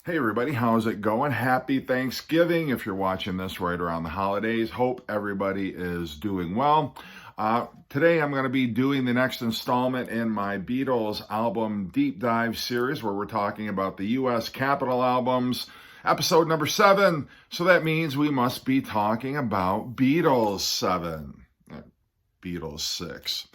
Hey everybody, how's it going? Happy Thanksgiving if you're watching this right around the holidays. Hope everybody is doing well. Today I'm going to be doing the next installment in my Beatles album deep dive series where we're talking about the US Capitol albums, episode number 7. So that means we must be talking about Beatles 7, Beatles 6.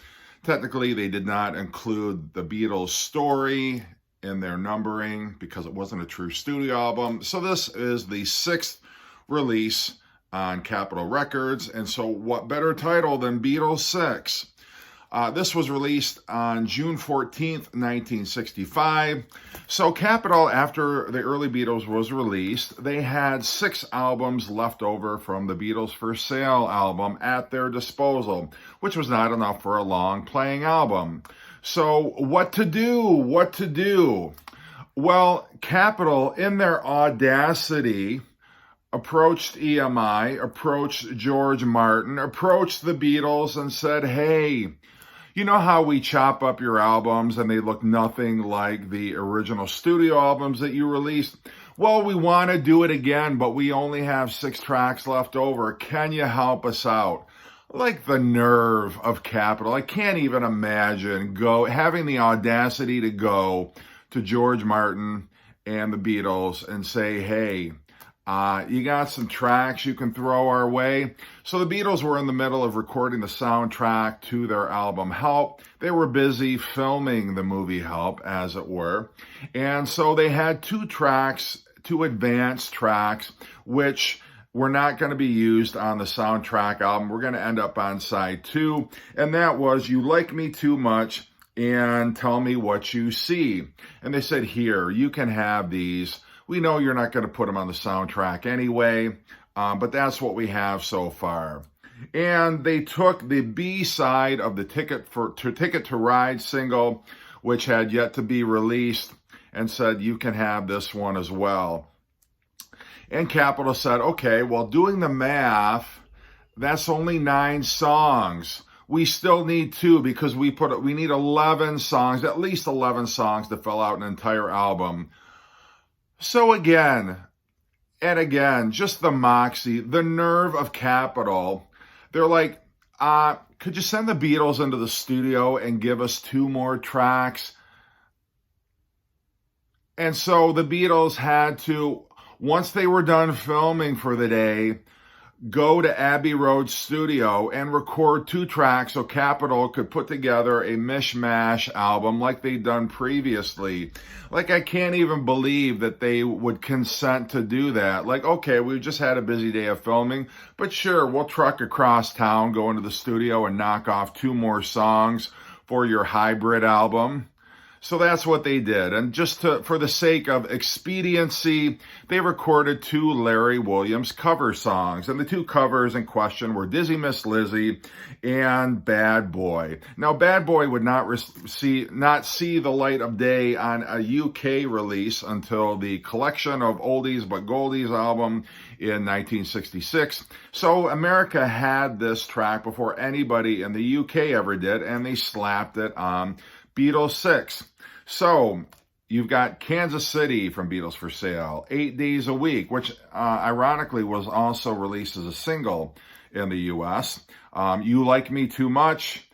Technically, they did not include the Beatles story in their numbering because it wasn't a true studio album. So this is the 6th release on Capitol Records. And so what better title than Beatles 6? This was released on June 14th, 1965. So Capitol, after the early Beatles was released, they had 6 albums left over from the Beatles for Sale album at their disposal, which was not enough for a long playing album. So what to do? What to do? Well, Capitol, in their audacity, approached EMI, approached George Martin, approached the Beatles and said, hey, you know how we chop up your albums and they look nothing like the original studio albums that you released? Well, we want to do it again, but we only have 6 tracks left over. Can you help us out? Like the nerve of Capitol. I can't even imagine having the audacity to go to George Martin and the Beatles and say, hey, you got some tracks you can throw our way? So the Beatles were in the middle of recording the soundtrack to their album Help. They were busy filming the movie Help, as it were. And so they had 2 tracks, 2 advanced tracks, which were not going to be used on the soundtrack album. We're going to end up on side 2. And that was You Like Me Too Much and Tell Me What You See. And they said, here, you can have these. We know you're not going to put them on the soundtrack anyway, but that's what we have so far. And they took the B side of the Ticket to Ride single, which had yet to be released, and said, you can have this one as well. And Capitol said, okay, well, doing the math, that's only 9 songs. We still need 2 because we need 11 songs, at least 11 songs to fill out an entire album. So again, and again, just the moxie, the nerve of Capitol. They're like, could you send the Beatles into the studio and give us 2 more tracks? And so the Beatles had to, once they were done filming for the day, go to Abbey Road Studio and record 2 tracks so Capitol could put together a mishmash album like they'd done previously. Like, I can't even believe that they would consent to do that. Like, okay, we just had a busy day of filming, but sure, we'll truck across town, go into the studio and knock off 2 more songs for your hybrid album. So that's what they did. And just for the sake of expediency, they recorded 2 Larry Williams cover songs. And the 2 covers in question were Dizzy Miss Lizzy and Bad Boy. Now, Bad Boy would not see the light of day on a UK release until the Collection of Oldies But Goldies album in 1966. So America had this track before anybody in the UK ever did, and they slapped it on Beatles 6. So you've got Kansas City from Beatles for Sale, 8 Days a Week, which ironically was also released as a single in the U.S. You Like Me Too Much,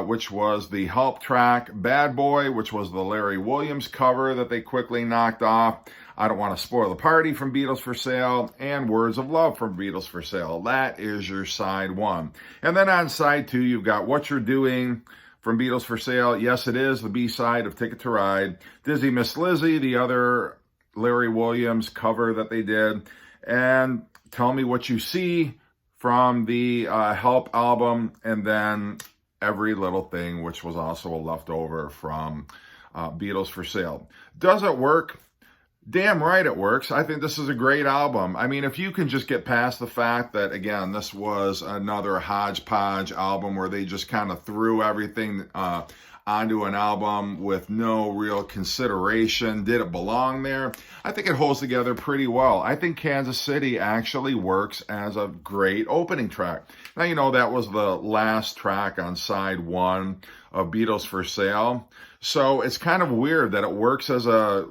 which was the Help track. Bad Boy, which was the Larry Williams cover that they quickly knocked off. I Don't Want to Spoil the Party from Beatles for Sale, and Words of Love from Beatles for Sale. That is your side 1. And then on side 2, you've got What You're Doing from Beatles for Sale. Yes, it is the B-side of Ticket to Ride. Dizzy Miss Lizzy, the other Larry Williams cover that they did. And Tell Me What You See from the Help album. And then Every Little Thing, which was also a leftover from Beatles for Sale. Does it work? Damn right it works. I think this is a great album. I mean, if you can just get past the fact that, again, this was another hodgepodge album where they just kind of threw everything onto an album with no real consideration. Did it belong there? I think it holds together pretty well. I think Kansas City actually works as a great opening track. Now, you know, that was the last track on side 1 of Beatles for Sale. So it's kind of weird that it works as a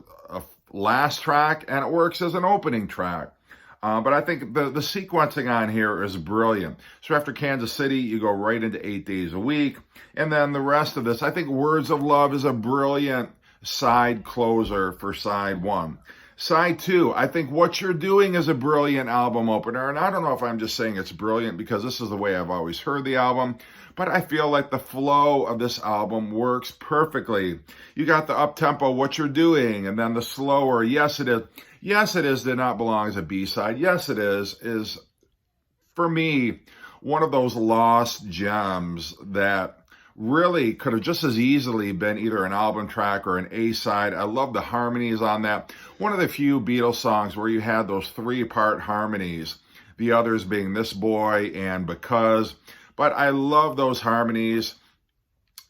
last track, and it works as an opening track. But I think the sequencing on here is brilliant. So after Kansas City, you go right into 8 Days a Week. And then the rest of this, I think Words of Love is a brilliant side closer for side one. Side two, I think What You're Doing is a brilliant album opener. And I don't know if I'm just saying it's brilliant because this is the way I've always heard the album, but I feel like the flow of this album works perfectly. You got the up-tempo What You're Doing, and then the slower Yes It Is. Yes It Is did not belong as a B-side. Yes It is for me one of those lost gems that really could have just as easily been either an album track or an A-side. I love the harmonies on that. One of the few Beatles songs where you had those 3-part harmonies, the others being This Boy and Because. But I love those harmonies.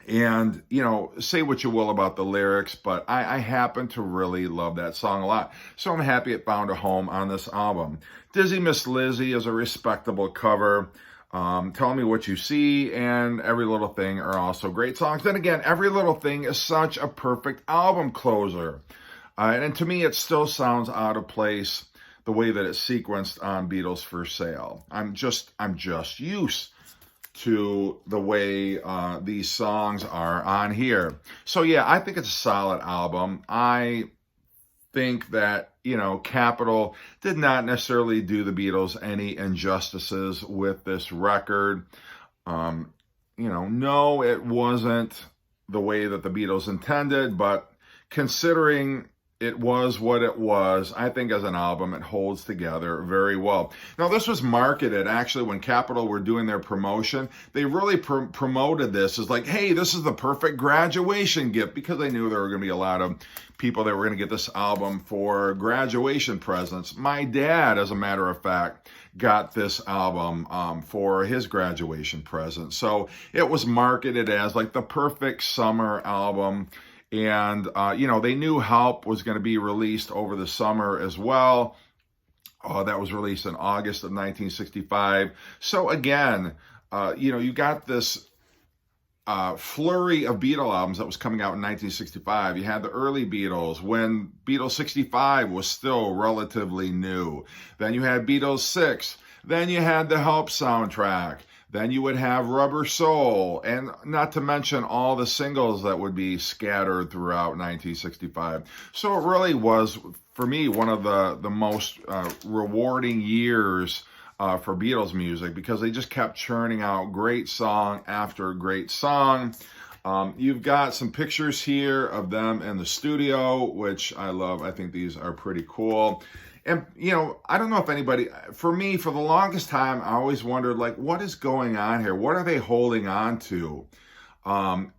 And, you know, say what you will about the lyrics, but I happen to really love that song a lot. So I'm happy it found a home on this album. Dizzy Miss Lizzy is a respectable cover. Tell Me What You See and Every Little Thing are also great songs. Then again, Every Little Thing is such a perfect album closer. And to me, it still sounds out of place the way that it's sequenced on Beatles for Sale. I'm just used to the way these songs are on here. So yeah, I think it's a solid album. I think that, you know, Capitol did not necessarily do the Beatles any injustices with this record. You know, no, it wasn't the way that the Beatles intended, but considering it was what it was, I think as an album, it holds together very well. Now, this was marketed, actually, when Capitol were doing their promotion. They really promoted this as like, hey, this is the perfect graduation gift, because they knew there were going to be a lot of people that were going to get this album for graduation presents. My dad, as a matter of fact, got this album for his graduation present. So it was marketed as like the perfect summer album. And, you know, they knew Help was going to be released over the summer as well. That was released in August of 1965. So again, you know, you got this flurry of Beatle albums that was coming out in 1965. You had the early Beatles when Beatles 65 was still relatively new. Then you had Beatles VI. Then you had the Help soundtrack. Then you would have Rubber Soul, and not to mention all the singles that would be scattered throughout 1965. So it really was, for me, one of the most rewarding years for Beatles music, because they just kept churning out great song after great song. You've got some pictures here of them in the studio, which I love. I think these are pretty cool. And, you know, I don't know if anybody, for me, for the longest time, I always wondered, like, what is going on here? What are they holding on to? And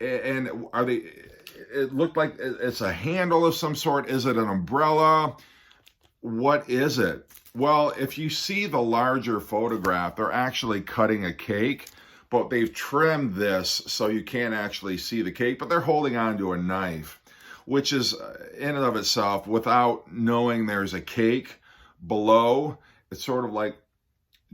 are they, it looked like it's a handle of some sort. Is it an umbrella? What is it? Well, if you see the larger photograph, they're actually cutting a cake, but they've trimmed this so you can't actually see the cake, but they're holding on to a knife, which is in and of itself, without knowing there's a cake below, it's sort of like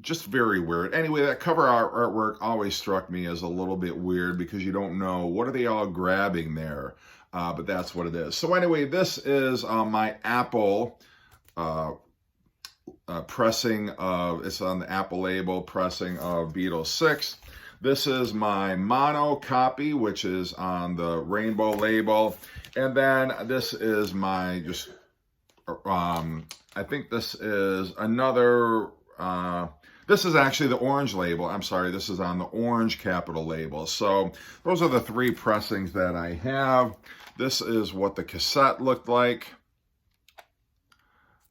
just very weird. Anyway, that cover artwork always struck me as a little bit weird, because you don't know, what are they all grabbing there? But that's what it is. So anyway, this is my Apple pressing of, it's on the Apple label, pressing of Beatles VI. This is my mono copy, which is on the rainbow label. And then this is my just, I think this is another, this is actually the orange label. I'm sorry, this is on the orange Capitol label. So those are the 3 pressings that I have. This is what the cassette looked like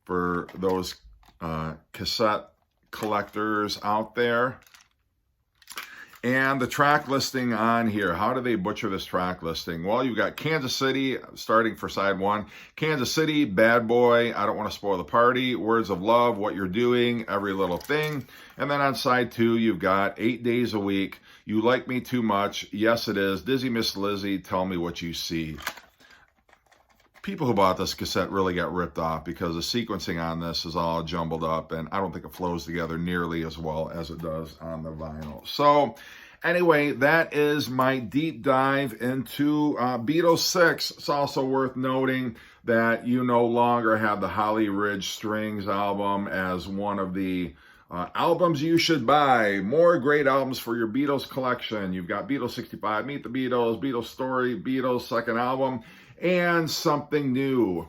for those cassette collectors out there. And the track listing on here, how do they butcher this track listing? Well, you've got Kansas City, starting for side 1. Kansas City, Bad Boy, I Don't Want to Spoil the Party, Words of Love, What You're Doing, Every Little Thing. And then on side 2, you've got 8 Days a Week, You Like Me Too Much, Yes It Is, Dizzy Miss Lizzy, Tell Me What You See. People who bought this cassette really got ripped off, because the sequencing on this is all jumbled up, and I don't think it flows together nearly as well as it does on the vinyl. So Anyway, that is my deep dive into Beatles VI. It's also worth noting that you no longer have the Holly Ridge Strings album as one of the albums you should buy. More great albums for your Beatles collection. You've got Beatles 65, Meet the Beatles, Beatles Story, Beatles second album, and something new.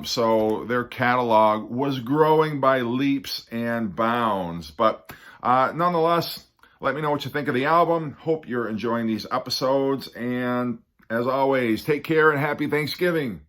So their catalog was growing by leaps and bounds. But nonetheless, let me know what you think of the album. Hope you're enjoying these episodes. And as always, take care and happy Thanksgiving.